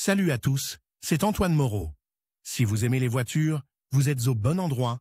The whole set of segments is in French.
Salut à tous, c'est Antoine Moreau. Si vous aimez les voitures, vous êtes au bon endroit.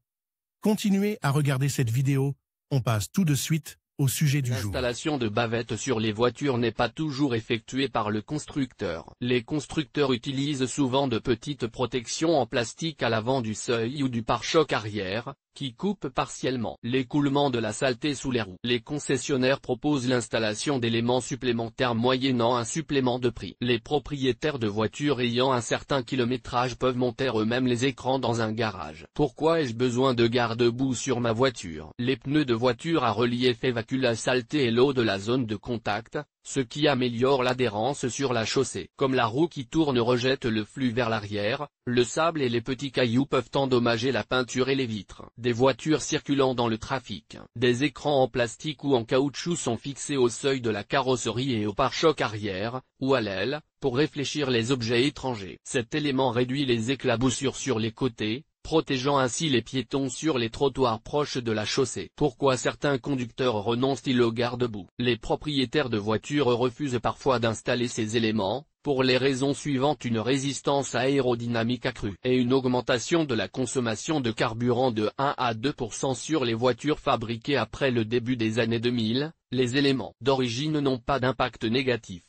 Continuez à regarder cette vidéo, on passe tout de suite au sujet du jour. L'installation de bavettes sur les voitures n'est pas toujours effectuée par le constructeur. Les constructeurs utilisent souvent de petites protections en plastique à l'avant du seuil ou du pare-choc arrière, qui coupent partiellement l'écoulement de la saleté sous les roues. Les concessionnaires proposent l'installation d'éléments supplémentaires moyennant un supplément de prix. Les propriétaires de voitures ayant un certain kilométrage peuvent monter eux-mêmes les écrans dans un garage. Pourquoi ai-je besoin de garde-boue sur ma voiture? Les pneus de voiture à relief évacuent la saleté et l'eau de la zone de contact, ce qui améliore l'adhérence sur la chaussée. Comme la roue qui tourne rejette le flux vers l'arrière, le sable et les petits cailloux peuvent endommager la peinture et les vitres des voitures circulant dans le trafic. Des écrans en plastique ou en caoutchouc sont fixés au seuil de la carrosserie et au pare-choc arrière, ou à l'aile, pour réfléchir les objets étrangers. Cet élément réduit les éclaboussures sur les côtés, protégeant ainsi les piétons sur les trottoirs proches de la chaussée. Pourquoi certains conducteurs renoncent-ils au garde-boue? Les propriétaires de voitures refusent parfois d'installer ces éléments, pour les raisons suivantes: une résistance aérodynamique accrue et une augmentation de la consommation de carburant de 1 à 2% sur les voitures fabriquées après le début des années 2000, les éléments d'origine n'ont pas d'impact négatif.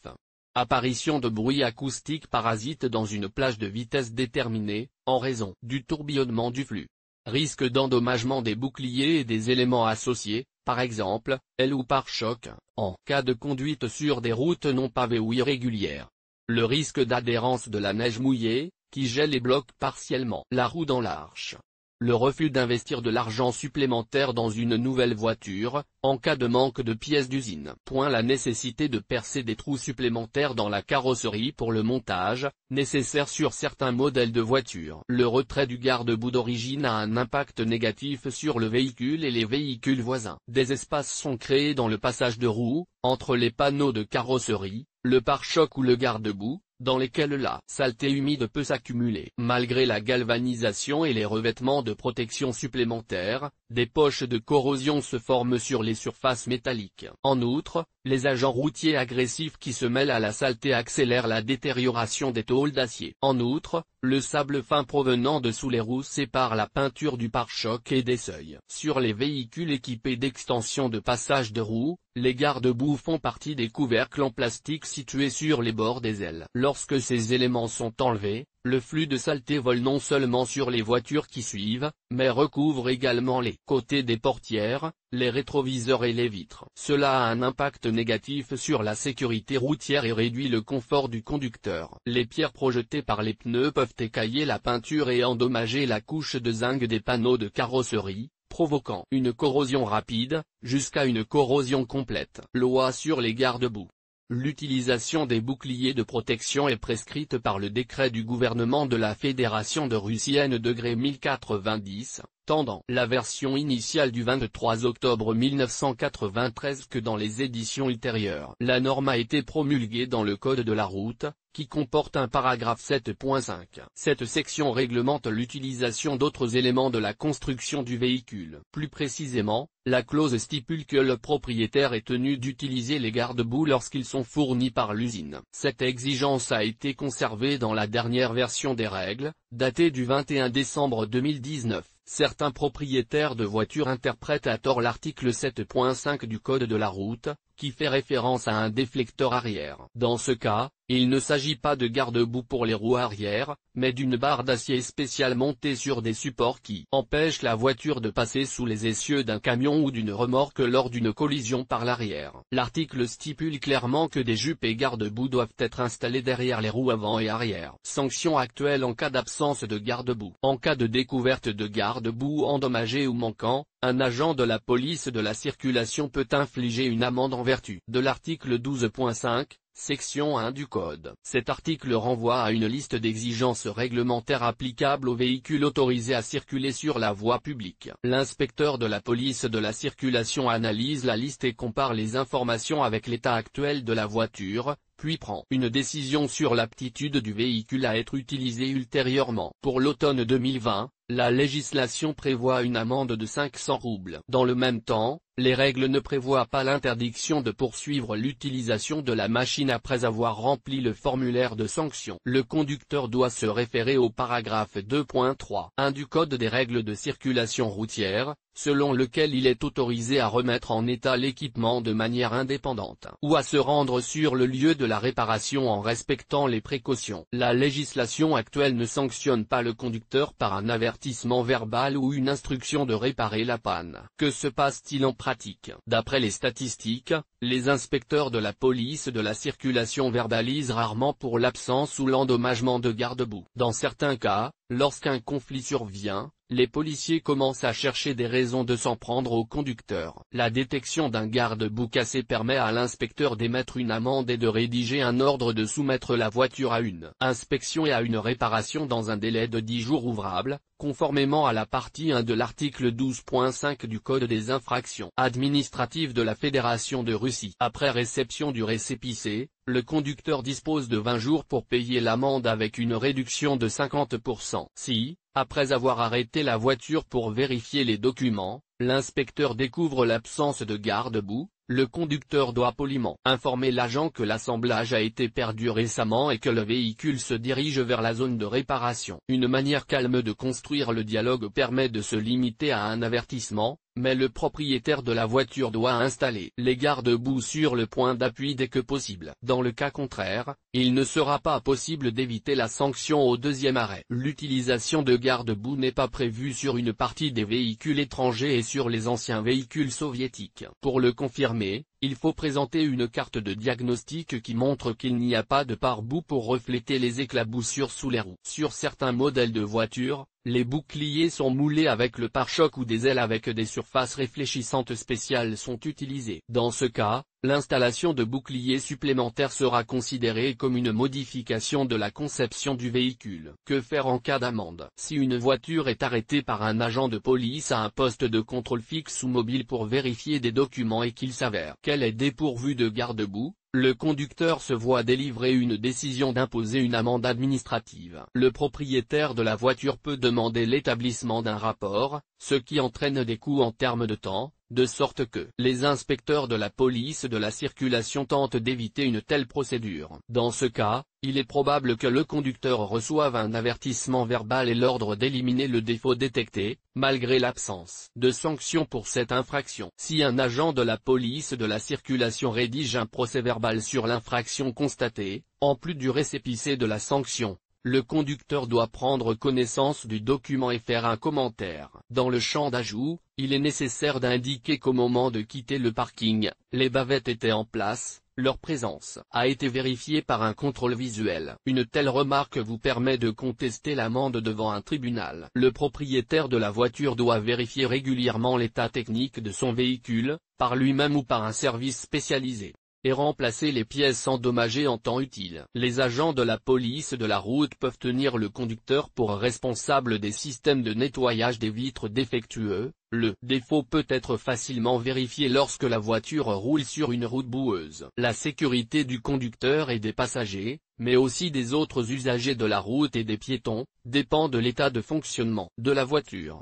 Apparition de bruits acoustiques parasites dans une plage de vitesse déterminée, en raison du tourbillonnement du flux. Risque d'endommagement des boucliers et des éléments associés, par exemple, ailes ou pare-choc, en cas de conduite sur des routes non pavées ou irrégulières. Le risque d'adhérence de la neige mouillée, qui gèle et bloque partiellement la roue dans l'arche. Le refus d'investir de l'argent supplémentaire dans une nouvelle voiture, en cas de manque de pièces d'usine. La nécessité de percer des trous supplémentaires dans la carrosserie pour le montage, nécessaire sur certains modèles de voitures. Le retrait du garde-boue d'origine a un impact négatif sur le véhicule et les véhicules voisins. Des espaces sont créés dans le passage de roues, entre les panneaux de carrosserie, le pare-choc ou le garde-boue, dans lesquels la saleté humide peut s'accumuler. Malgré la galvanisation et les revêtements de protection supplémentaires, des poches de corrosion se forment sur les surfaces métalliques. En outre, les agents routiers agressifs qui se mêlent à la saleté accélèrent la détérioration des tôles d'acier. En outre, le sable fin provenant de sous les roues sépare la peinture du pare-choc et des seuils. Sur les véhicules équipés d'extensions de passage de roues, les garde-boue font partie des couvercles en plastique situés sur les bords des ailes. Lorsque ces éléments sont enlevés, le flux de saleté vole non seulement sur les voitures qui suivent, mais recouvre également les côtés des portières, les rétroviseurs et les vitres. Cela a un impact négatif sur la sécurité routière et réduit le confort du conducteur. Les pierres projetées par les pneus peuvent écailler la peinture et endommager la couche de zinc des panneaux de carrosserie, provoquant une corrosion rapide, jusqu'à une corrosion complète. Loi sur les garde-boue. L'utilisation des boucliers de protection est prescrite par le décret du gouvernement de la Fédération de Russie N°1090, tendant la version initiale du 23 octobre 1993 que dans les éditions ultérieures. La norme a été promulguée dans le Code de la route, qui comporte un paragraphe 7.5. Cette section réglemente l'utilisation d'autres éléments de la construction du véhicule. Plus précisément, la clause stipule que le propriétaire est tenu d'utiliser les garde-boue lorsqu'ils sont fournis par l'usine. Cette exigence a été conservée dans la dernière version des règles, datée du 21 décembre 2019. Certains propriétaires de voitures interprètent à tort l'article 7.5 du Code de la route, qui fait référence à un déflecteur arrière. Dans ce cas, il ne s'agit pas de garde-boue pour les roues arrière, mais d'une barre d'acier spéciale montée sur des supports qui empêchent la voiture de passer sous les essieux d'un camion ou d'une remorque lors d'une collision par l'arrière. L'article stipule clairement que des jupes et garde-boue doivent être installés derrière les roues avant et arrière. Sanction actuelle en cas d'absence de garde-boue. En cas de découverte de garde-boue endommagé ou manquant, un agent de la police de la circulation peut infliger une amende en vertu de l'article 12.5, section 1 du Code. Cet article renvoie à une liste d'exigences réglementaires applicables aux véhicules autorisés à circuler sur la voie publique. L'inspecteur de la police de la circulation analyse la liste et compare les informations avec l'état actuel de la voiture, puis prend une décision sur l'aptitude du véhicule à être utilisé ultérieurement. Pour l'automne 2020, La législation prévoit une amende de 500 roubles. Dans le même temps, les règles ne prévoient pas l'interdiction de poursuivre l'utilisation de la machine après avoir rempli le formulaire de sanction. Le conducteur doit se référer au paragraphe 2.3.1 du Code des règles de circulation routière, selon lequel il est autorisé à remettre en état l'équipement de manière indépendante, ou à se rendre sur le lieu de la réparation en respectant les précautions. La législation actuelle ne sanctionne pas le conducteur par un avertissement verbal ou une instruction de réparer la panne. Que se passe-t-il en pratique? D'après les statistiques, les inspecteurs de la police de la circulation verbalisent rarement pour l'absence ou l'endommagement de garde-boue. Dans certains cas, lorsqu'un conflit survient, les policiers commencent à chercher des raisons de s'en prendre au conducteur. La détection d'un garde-boue cassé permet à l'inspecteur d'émettre une amende et de rédiger un ordre de soumettre la voiture à une inspection et à une réparation dans un délai de 10 jours ouvrables, conformément à la partie 1 de l'article 12.5 du Code des infractions administratives de la Fédération de Russie. Après réception du récépissé, le conducteur dispose de 20 jours pour payer l'amende avec une réduction de 50%. Si, après avoir arrêté la voiture pour vérifier les documents, l'inspecteur découvre l'absence de garde-boue, le conducteur doit poliment informer l'agent que l'assemblage a été perdu récemment et que le véhicule se dirige vers la zone de réparation. Une manière calme de construire le dialogue permet de se limiter à un avertissement, mais le propriétaire de la voiture doit installer les garde-boue sur le point d'appui dès que possible. Dans le cas contraire, il ne sera pas possible d'éviter la sanction au deuxième arrêt. L'utilisation de garde-boue n'est pas prévue sur une partie des véhicules étrangers et sur les anciens véhicules soviétiques. Pour le confirmer, il faut présenter une carte de diagnostic qui montre qu'il n'y a pas de pare-boue pour refléter les éclaboussures sous les roues. Sur certains modèles de voitures, les boucliers sont moulés avec le pare-choc ou des ailes avec des surfaces réfléchissantes spéciales sont utilisées. Dans ce cas, l'installation de boucliers supplémentaires sera considérée comme une modification de la conception du véhicule. Que faire en cas d'amende? Si une voiture est arrêtée par un agent de police à un poste de contrôle fixe ou mobile pour vérifier des documents et qu'il s'avère qu'elle est dépourvue de garde-boue, le conducteur se voit délivrer une décision d'imposer une amende administrative. Le propriétaire de la voiture peut demander l'établissement d'un rapport, ce qui entraîne des coûts en termes de temps, de sorte que les inspecteurs de la police de la circulation tentent d'éviter une telle procédure. Dans ce cas, il est probable que le conducteur reçoive un avertissement verbal et l'ordre d'éliminer le défaut détecté, malgré l'absence de sanction pour cette infraction. Si un agent de la police de la circulation rédige un procès-verbal sur l'infraction constatée, en plus du récépissé de la sanction, le conducteur doit prendre connaissance du document et faire un commentaire. Dans le champ d'ajout, il est nécessaire d'indiquer qu'au moment de quitter le parking, les bavettes étaient en place, leur présence a été vérifiée par un contrôle visuel. Une telle remarque vous permet de contester l'amende devant un tribunal. Le propriétaire de la voiture doit vérifier régulièrement l'état technique de son véhicule, par lui-même ou par un service spécialisé, et remplacer les pièces endommagées en temps utile. Les agents de la police de la route peuvent tenir le conducteur pour responsable des systèmes de nettoyage des vitres défectueux. Le défaut peut être facilement vérifié lorsque la voiture roule sur une route boueuse. La sécurité du conducteur et des passagers, mais aussi des autres usagers de la route et des piétons, dépend de l'état de fonctionnement de la voiture.